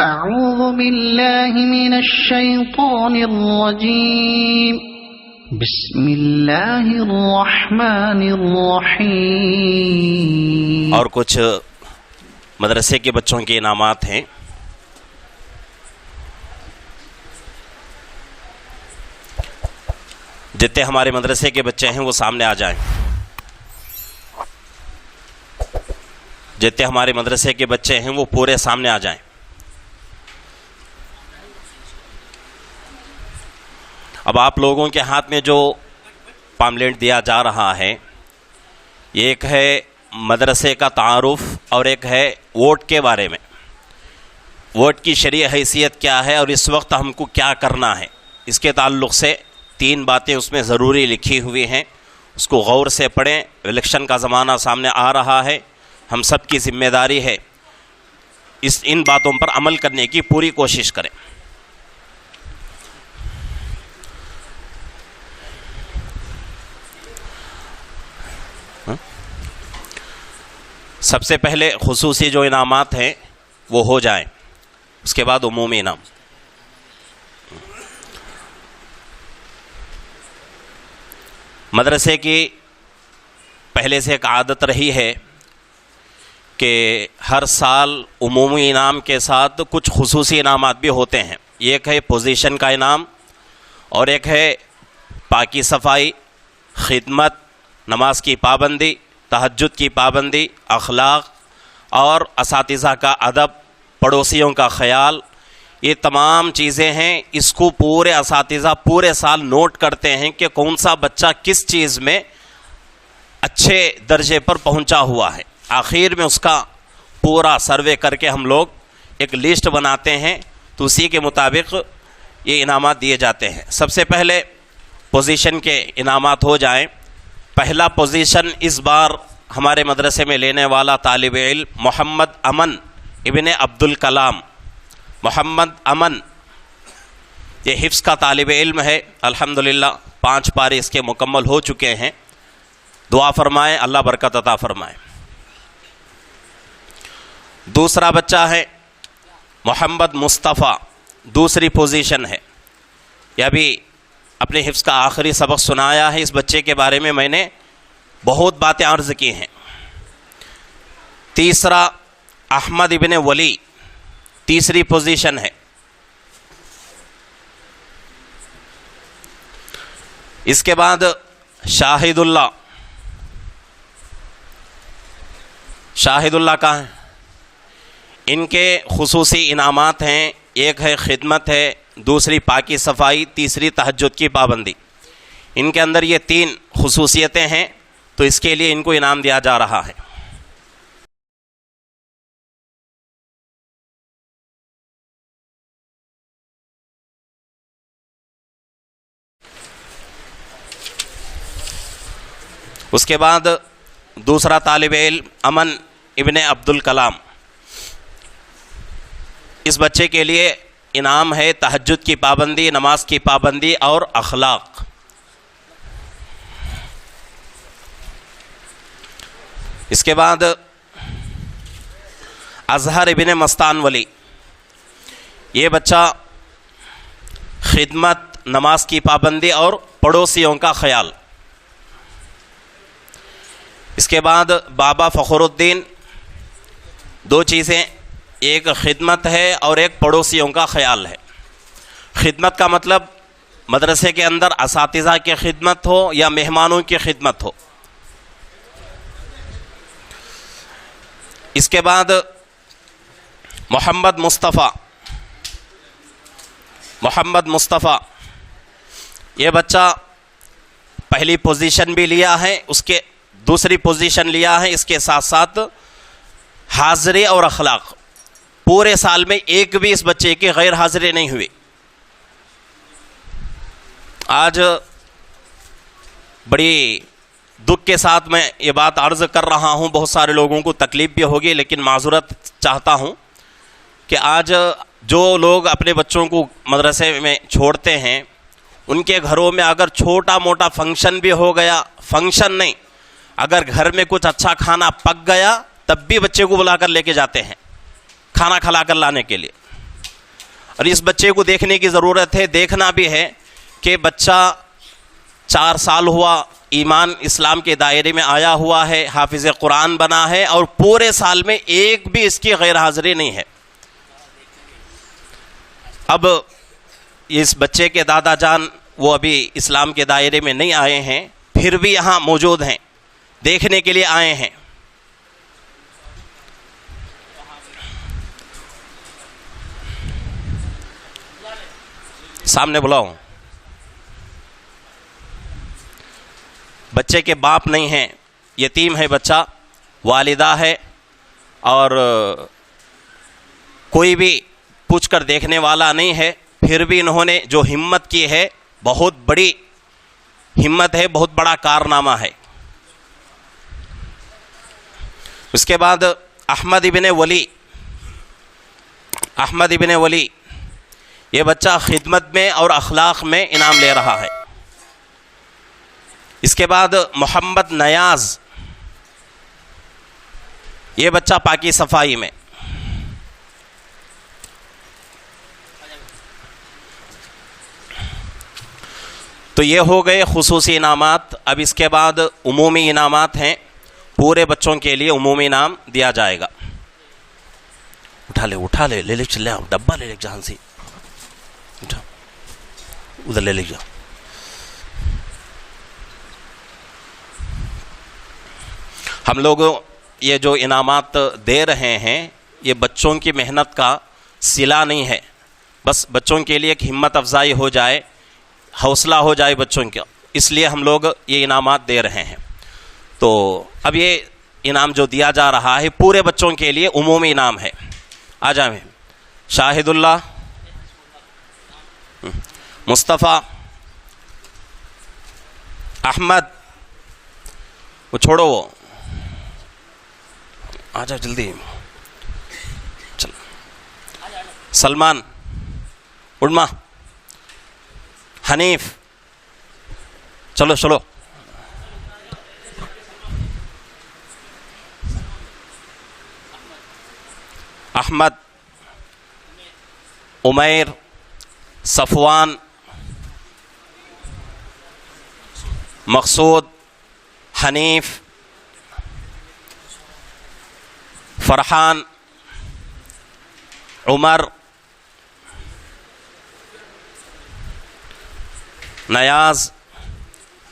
أعوذ بالله من الشيطان الرجيم بسم اللہ الرحمن الرحیم. اور کچھ مدرسے کے بچوں کے انعامات ہیں. جتنے ہمارے مدرسے کے بچے ہیں وہ سامنے آ جائیں. جتنے ہمارے مدرسے کے بچے ہیں وہ پورے سامنے آ جائیں. اب آپ لوگوں کے ہاتھ میں جو پاملیٹ دیا جا رہا ہے، یہ ایک ہے مدرسے کا تعارف اور ایک ہے ووٹ کے بارے میں. ووٹ کی شرعی حیثیت کیا ہے اور اس وقت ہم کو کیا کرنا ہے، اس کے تعلق سے 3 باتیں اس میں ضروری لکھی ہوئی ہیں. اس کو غور سے پڑھیں. الیکشن کا زمانہ سامنے آ رہا ہے، ہم سب کی ذمہ داری ہے ان باتوں پر عمل کرنے کی پوری کوشش کریں. سب سے پہلے خصوصی جو انعامات ہیں وہ ہو جائیں، اس کے بعد عمومی انعام. مدرسے کی پہلے سے ایک عادت رہی ہے کہ ہر سال عمومی انعام کے ساتھ کچھ خصوصی انعامات بھی ہوتے ہیں. ایک ہے پوزیشن کا انعام اور ایک ہے پاکی صفائی، خدمت، نماز کی پابندی، تہجد کی پابندی، اخلاق اور اساتذہ کا ادب، پڑوسیوں کا خیال. یہ تمام چیزیں ہیں. اس کو پورے اساتذہ پورے سال نوٹ کرتے ہیں کہ کون سا بچہ کس چیز میں اچھے درجے پر پہنچا ہوا ہے. آخر میں اس کا پورا سروے کر کے ہم لوگ ایک لسٹ بناتے ہیں، تو اسی کے مطابق یہ انعامات دیے جاتے ہیں. سب سے پہلے پوزیشن کے انعامات ہو جائیں. پہلا پوزیشن اس بار ہمارے مدرسے میں لینے والا طالب علم محمد امن ابن عبدالکلام. محمد امن یہ حفظ کا طالب علم ہے. الحمدللہ 5 پارے اس کے مکمل ہو چکے ہیں. دعا فرمائیں، اللہ برکت عطا فرمائے. دوسرا بچہ ہے محمد مصطفیٰ، دوسری پوزیشن ہے. یہ ابھی اپنے حفظ کا آخری سبق سنایا ہے. اس بچے کے بارے میں نے بہت باتیں عرض کی ہیں. تیسرا احمد ابن ولی، تیسری پوزیشن ہے. اس کے بعد شاہد اللہ. شاہد اللہ کا ہے. ان کے خصوصی انعامات ہیں. ایک ہے خدمت ہے، دوسری پاکی صفائی، تیسری تہجد کی پابندی. ان کے اندر یہ 3 خصوصیتیں ہیں، تو اس کے لیے ان کو انعام دیا جا رہا ہے. اس کے بعد دوسرا طالب علم امن ابن عبدالکلام. اس بچے کے لیے انعام ہے تہجد کی پابندی، نماز کی پابندی اور اخلاق. اس کے بعد اظہر ابن مستان ولی. یہ بچہ خدمت، نماز کی پابندی اور پڑوسیوں کا خیال. اس کے بعد بابا فخر الدین. 2 چیزیں، ایک خدمت ہے اور ایک پڑوسیوں کا خیال ہے. خدمت کا مطلب مدرسے کے اندر اساتذہ کی خدمت ہو یا مہمانوں کی خدمت ہو. اس کے بعد محمد مصطفیٰ. محمد مصطفیٰ یہ بچہ پہلی پوزیشن بھی لیا ہے، اس کے دوسری پوزیشن لیا ہے. اس کے ساتھ ساتھ حاضری اور اخلاق. پورے سال میں ایک بھی اس بچے کی غیر حاضری نہیں ہوئی. آج بڑی دکھ کے ساتھ میں یہ بات عرض کر رہا ہوں. بہت سارے لوگوں کو تکلیف بھی ہوگی، لیکن معذرت چاہتا ہوں کہ آج جو لوگ اپنے بچوں کو مدرسے میں چھوڑتے ہیں، ان کے گھروں میں اگر چھوٹا موٹا فنکشن بھی ہو گیا، فنکشن نہیں، اگر گھر میں کچھ اچھا کھانا پک گیا تب بھی بچے کو بلا کر لے کے جاتے ہیں کھانا کھلا کر لانے کے لیے. اور اس بچے کو دیکھنے کی ضرورت ہے، دیکھنا بھی ہے کہ بچہ 4 سال ہوا، ایمان اسلام کے دائرے میں آیا ہوا ہے، حافظ قرآن بنا ہے، اور پورے سال میں ایک بھی اس کی غیر حاضری نہیں ہے۔ اب اس بچے کے دادا جان وہ ابھی اسلام کے دائرے میں نہیں آئے ہیں، پھر بھی یہاں موجود ہیں، دیکھنے کے لیے آئے ہیں۔ سامنے بلاؤ۔ بچے کے باپ نہیں ہیں، یتیم ہے بچہ، والدہ ہے، اور کوئی بھی پوچھ کر دیکھنے والا نہیں ہے، پھر بھی انہوں نے جو ہمت کی ہے، بہت بڑی ہمت ہے، بہت بڑا کارنامہ ہے۔ اس کے بعد احمد ابن ولی، یہ بچہ خدمت میں اور اخلاق میں انعام لے رہا ہے۔ اس کے بعد محمد نیاز، یہ بچہ پاکی صفائی میں۔ تو یہ ہو گئے خصوصی انعامات۔ اب اس کے بعد عمومی انعامات ہیں، پورے بچوں کے لیے عمومی انعام دیا جائے گا۔ اٹھا لے لے چلے آؤ، ڈبہ لے لے جہاں سے، اٹھا ادھر لے جا۔ ہم لوگ یہ جو انعامات دے رہے ہیں، یہ بچوں کی محنت کا صلہ نہیں ہے، بس بچوں کے لیے ایک ہمت افزائی ہو جائے، حوصلہ ہو جائے بچوں کا، اس لیے ہم لوگ یہ انعامات دے رہے ہیں۔ تو اب یہ انعام جو دیا جا رہا ہے پورے بچوں کے لیے عمومی انعام ہے۔ آ جائیں شاہد اللہ، مصطفیٰ، احمد، وہ چھوڑو، وہ آ جاؤ جلدی، چل، سلمان، اڑما، حنیف، چلو، احمد، عمیر، صفوان، مقصود، حنیف، فرحان، عمر، نیاز،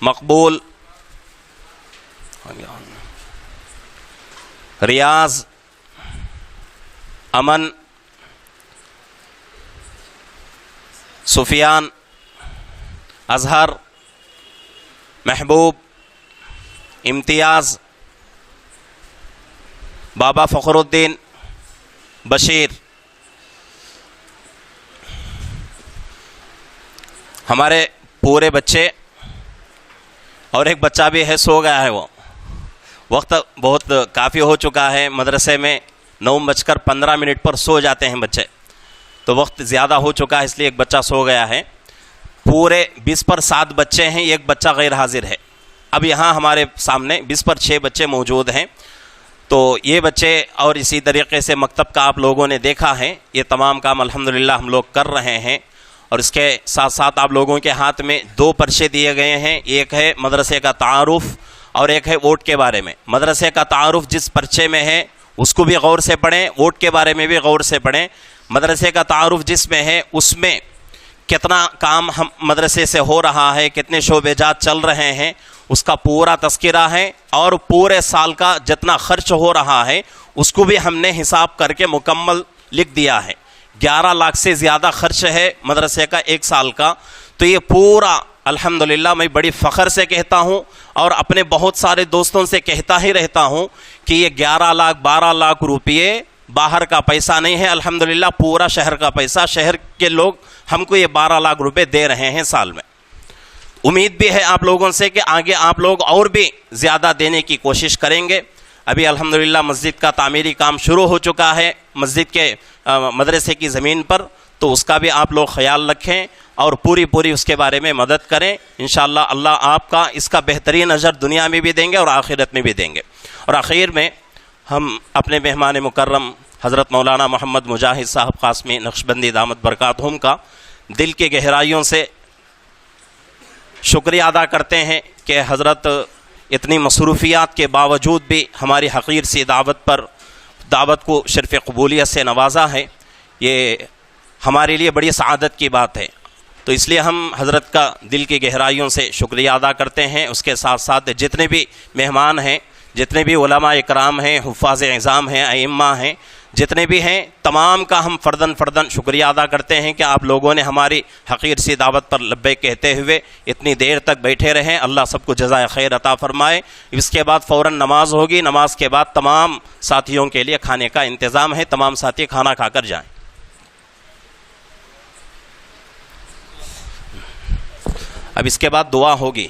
مقبول، ریاض، امن، سفیان، اظہر، محبوب، امتیاز، بابا فخر الدین، بشیر۔ ہمارے پورے بچے، اور ایک بچہ بھی ہے، سو گیا ہے، وہ وقت بہت کافی ہو چکا ہے، مدرسے میں 9:15 پر سو جاتے ہیں بچے، تو وقت زیادہ ہو چکا ہے، اس لیے ایک بچہ سو گیا ہے۔ پورے 20 پر 7 بچے ہیں، ایک بچہ غیر حاضر ہے۔ اب یہاں ہمارے سامنے 20 پر 6 بچے موجود ہیں، تو یہ بچے اور اسی طریقے سے مکتب کا آپ لوگوں نے دیکھا ہے، یہ تمام کام الحمدللہ ہم لوگ کر رہے ہیں۔ اور اس کے ساتھ ساتھ آپ لوگوں کے ہاتھ میں 2 پرچے دیے گئے ہیں، ایک ہے مدرسے کا تعارف اور ایک ہے ووٹ کے بارے میں۔ مدرسے کا تعارف جس پرچے میں ہے اس کو بھی غور سے پڑھیں، ووٹ کے بارے میں بھی غور سے پڑھیں۔ مدرسے کا تعارف جس میں ہے اس میں کتنا کام ہم مدرسے سے ہو رہا ہے، کتنے شعبے جات چل رہے ہیں، اس کا پورا تذکرہ ہے، اور پورے سال کا جتنا خرچ ہو رہا ہے اس کو بھی ہم نے حساب کر کے مکمل لکھ دیا ہے۔ 11 لاکھ سے زیادہ خرچ ہے مدرسے کا 1 سال کا، تو یہ پورا الحمدللہ میں بڑی فخر سے کہتا ہوں، اور اپنے بہت سارے دوستوں سے کہتا ہی رہتا ہوں کہ یہ 11 لاکھ 12 لاکھ روپئے باہر کا پیسہ نہیں ہے، الحمدللہ پورا شہر کا پیسہ، شہر کے لوگ ہم کو یہ 12 لاکھ روپے دے رہے ہیں سال میں۔ امید بھی ہے آپ لوگوں سے کہ آگے آپ لوگ اور بھی زیادہ دینے کی کوشش کریں گے۔ ابھی الحمدللہ مسجد کا تعمیری کام شروع ہو چکا ہے مسجد کے مدرسے کی زمین پر، تو اس کا بھی آپ لوگ خیال رکھیں اور پوری اس کے بارے میں مدد کریں۔ انشاءاللہ اللہ آپ کا اس کا بہترین اجر دنیا میں بھی دیں گے اور آخرت میں بھی دیں گے۔ اور آخر میں ہم اپنے مہمان مکرم حضرت مولانا محمد مجاہد صاحب قاسمی نقشبندی دامت برکاتہم کا دل کی گہرائیوں سے شکریہ ادا کرتے ہیں کہ حضرت اتنی مصروفیات کے باوجود بھی ہماری حقیر سی دعوت کو شرف قبولیت سے نوازا ہے. یہ ہمارے لیے بڑی سعادت کی بات ہے. تو اس لیے ہم حضرت کا دل کی گہرائیوں سے شکریہ ادا کرتے ہیں. اس کے ساتھ ساتھ جتنے بھی مہمان ہیں، جتنے بھی علماء اکرام ہیں، حفاظ اعظام ہیں، ائمہ ہیں، جتنے بھی ہیں، تمام کا ہم فرداً شکریہ ادا کرتے ہیں کہ آپ لوگوں نے ہماری حقیر سی دعوت پر لبیک کہتے ہوئے اتنی دیر تک بیٹھے رہیں. اللہ سب کو جزائے خیر عطا فرمائے. اس کے بعد فوراً نماز ہوگی. نماز کے بعد تمام ساتھیوں کے لیے کھانے کا انتظام ہے. تمام ساتھی کھانا کھا کر جائیں. اب اس کے بعد دعا ہوگی.